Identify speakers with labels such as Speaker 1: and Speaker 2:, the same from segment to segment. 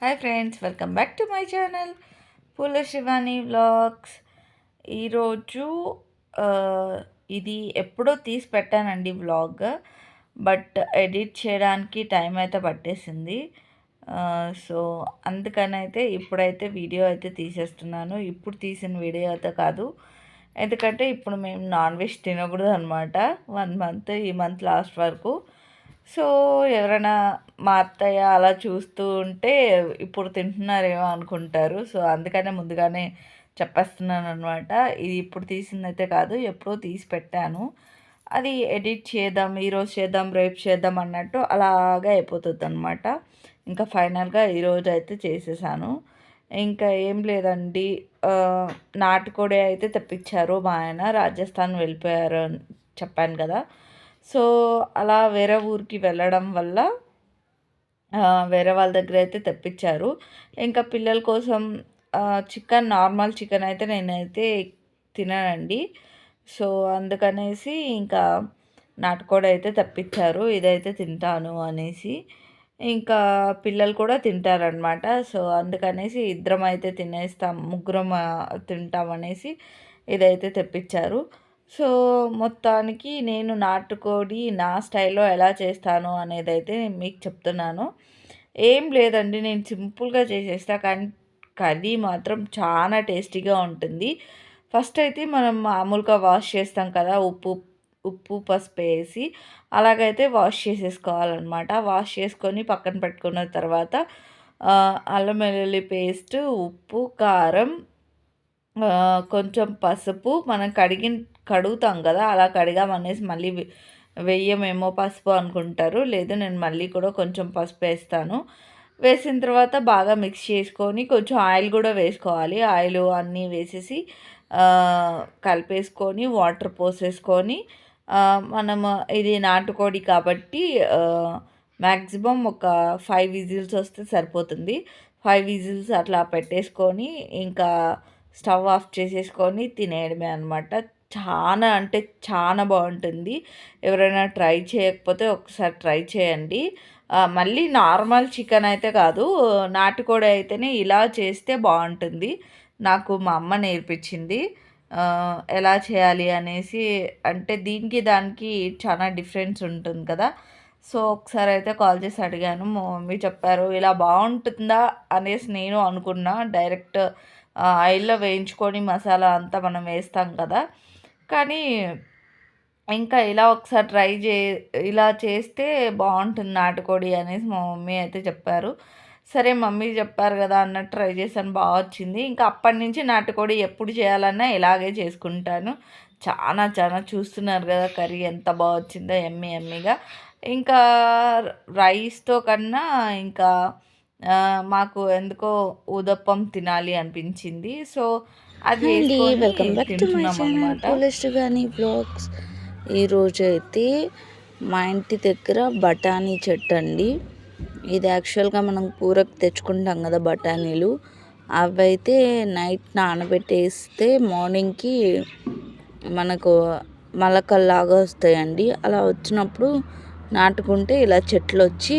Speaker 1: Hi friends, welcome back to my channel పూల Shivani vlogs. ఈరోజు ఇది ఎప్పుడో తీసి పెట్టానండి వ్లాగ్, బట్ ఎడిట్ చేయడానికి టైం అయితే పట్టేసింది. సో అందుకనైతే ఇప్పుడైతే వీడియో అయితే తీసేస్తున్నాను. ఇప్పుడు తీసిన వీడియో అయితే కాదు, ఎందుకంటే ఇప్పుడు మేము నాన్ వెజ్ తినకూడదు అనమాట 1 మంత్, ఈ మంత్ లాస్ట్ వరకు. సో ఎవరైనా మా అత్తయ్య అలా చూస్తూ ఉంటే ఇప్పుడు తింటున్నారేమో అనుకుంటారు. సో అందుకనే ముందుగానే చెప్పేస్తున్నాను అనమాట. ఇది ఇప్పుడు తీసిందైతే కాదు, ఎప్పుడో తీసి పెట్టాను. అది ఎడిట్ చేద్దాం, ఈరోజు చేద్దాం, రేపు చేద్దాం అన్నట్టు అలాగే అయిపోతుంది అనమాట. ఇంకా ఫైనల్గా ఈరోజు అయితే చేసేసాను. ఇంకా ఏం లేదండి, నాటుకోడి అయితే తెప్పించారు మా ఆయన. రాజస్థాన్ వెళ్ళిపోయారు అని చెప్పాను కదా. సో అలా వేరే ఊరికి వెళ్ళడం వల్ల వేరే వాళ్ళ దగ్గర అయితే తెప్పించారు. ఇంకా పిల్లల కోసం చికెన్, నార్మల్ చికెన్ అయితే నేనైతే తిననండి. సో అందుకనేసి ఇంకా నాటుకోడి అయితే తెప్పించారు, ఇదైతే తింటాను అనేసి. ఇంకా పిల్లలు కూడా తింటారనమాట. సో అందుకనేసి ఇద్దరం అయితే తినేస్తాం, ముగ్గురం తింటామనేసి ఇదైతే తెప్పించారు. సో మొత్తానికి నేను నాటుకోడి నా స్టైల్లో ఎలా చేస్తాను అనేది అయితే మీకు చెప్తున్నాను. ఏం లేదండి, నేను సింపుల్గా చేసేస్తా, కానీ కర్రీ మాత్రం చాలా టేస్టీగా ఉంటుంది. ఫస్ట్ అయితే మనం మామూలుగా వాష్ చేస్తాం కదా, ఉప్పు పసుపు వేసి అలాగైతే వాష్ చేసేసుకోవాలన్నమాట. వాష్ చేసుకొని పక్కన పెట్టుకున్న తర్వాత అల్లం వెల్లుల్లి పేస్ట్, ఉప్పు, కారం, కొంచెం పసుపు, మనం కడుగుతాం కదా, అలా కడిగామనేసి మళ్ళీ వెయ్యమేమో పసుపు అనుకుంటారు. లేదు, నేను మళ్ళీ కూడా కొంచెం పసుపు వేస్తాను. వేసిన తర్వాత బాగా మిక్స్ చేసుకొని కొంచెం ఆయిల్ కూడా వేసుకోవాలి. ఆయిల్ అన్నీ వేసేసి కలిపేసుకొని వాటర్ పోసేసుకొని మనము ఇది నాటుకోడి కాబట్టి మ్యాక్సిమం ఒక 5 విజిల్స్ వస్తే సరిపోతుంది. 5 విజిల్స్ అట్లా పెట్టేసుకొని ఇంకా స్టవ్ ఆఫ్ చేసేసుకొని తినేయడమే అనమాట. చాలా అంటే చాలా బాగుంటుంది. ఎవరైనా ట్రై చేయకపోతే ఒకసారి ట్రై చేయండి. మళ్ళీ నార్మల్ చికెన్ అయితే కాదు, నాటుకోడి అయితేనే ఇలా చేస్తే బాగుంటుంది. నాకు మా అమ్మ నేర్పించింది ఎలా చేయాలి అనేసి. అంటే దీనికి దానికి చాలా డిఫరెన్స్ ఉంటుంది కదా. సో ఒకసారి అయితే కాల్ చేసి అడిగాను, మా మమ్మీ చెప్పారు. ఇలా బాగుంటుందా అనేసి నేను అనుకున్నా. డైరెక్ట్ ఆయిల్లో వేయించుకొని మసాలా అంతా మనం వేస్తాం కదా, కానీ ఇంకా ఇలా ఒకసారి ఇలా చేస్తే బాగుంటుంది నాటుకోడి అనేసి మా మమ్మీ అయితే చెప్పారు. సరే మమ్మీ చెప్పారు కదా అన్నట్టు ట్రై చేశాను, బాగా వచ్చింది. ఇంకా అప్పటి నుంచి నాటుకోడి ఎప్పుడు చేయాలన్నా ఇలాగే చేసుకుంటాను. చాలా చాలా చూస్తున్నారు కదా కర్రీ ఎంత బాగా వచ్చిందో, ఎమ్మి ఎమ్మిగా. ఇంకా రైస్తో కన్నా ఇంకా మాకు ఎందుకో ఉదప్పం తినాలి అనిపించింది. సో అది
Speaker 2: అండి,
Speaker 1: వేసుకొని
Speaker 2: వెల్కమ్ బ్యాక్ టు మై
Speaker 1: తింటున్నాం
Speaker 2: ఛానల్
Speaker 1: అనమాట.
Speaker 2: పూలశ్రీవాణి బ్లాగ్స్. ఈరోజు అయితే మా ఇంటి దగ్గర బఠానీ చెట్టు అండి. ఇది యాక్చువల్గా మనం కూరకు తెచ్చుకుంటాం కదా బఠానీలు, అవైతే నైట్ నానబెట్టేస్తే మార్నింగ్కి మనకు మొలకల్లాగా వస్తాయండి. అలా వచ్చినప్పుడు నాటుకుంటే ఇలా చెట్లు వచ్చి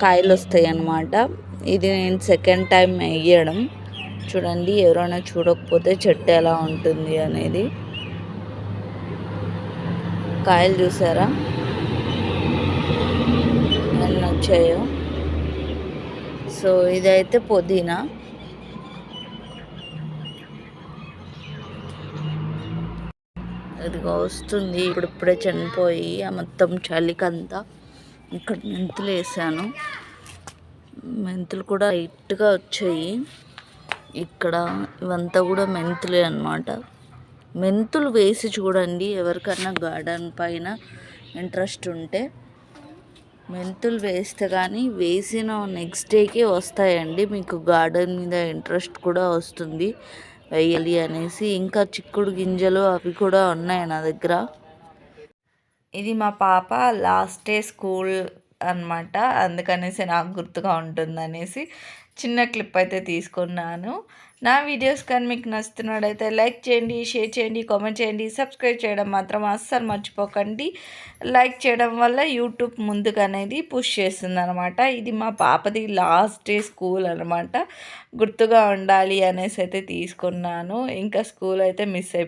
Speaker 2: కాయలు వస్తాయి అన్నమాట. ఇది నేను సెకండ్ టైం వేయడం. చూడండి, ఎవరైనా చూడకపోతే చెట్టు ఎలా ఉంటుంది అనేది. కాయలు చూసారా ఎన్ని వచ్చాయో. సో ఇదైతే పుదీనా. ఇదిగో వస్తుంది, ఇప్పుడిప్పుడే చనిపోయి ఆ మొత్తం చలికంతా. ఇక్కడ మెంతులు వేసాను, మెంతులు కూడా లైట్గా వచ్చాయి. ఇక్కడ ఇవంతా కూడా మెంతులే అన్నమాట. మెంతులు వేసి చూడండి, ఎవరికైనా గార్డెన్ పైన ఇంట్రెస్ట్ ఉంటే మెంతులు వేస్తే కానీ వేసిన నెక్స్ట్ డేకే వస్తాయండి. మీకు గార్డెన్ మీద ఇంట్రెస్ట్ కూడా వస్తుంది వేయాలి అనేసి. ఇంకా చిక్కుడు గింజలు అవి కూడా ఉన్నాయి నా దగ్గర. ఇది మా పాప లాస్ట్ డే స్కూల్
Speaker 1: అనమాట. అందుకనేసి నాకు గుర్తుగా ఉంటుందనేసి చిన్న క్లిప్ అయితే తీసుకున్నాను. నా వీడియోస్ కానీ మీకు నచ్చుతున్నట్టయితే లైక్ చేయండి, షేర్ చేయండి, కామెంట్ చేయండి, సబ్స్క్రైబ్ చేయడం మాత్రం అస్సలు మర్చిపోకండి. లైక్ చేయడం వల్ల యూట్యూబ్ ముందుకనేది పుష్ చేస్తుందనమాట. ఇది మా పాపది లాస్ట్ డే స్కూల్ అనమాట. గుర్తుగా ఉండాలి అనేసి అయితే తీసుకున్నాను. ఇంకా స్కూల్ అయితే మిస్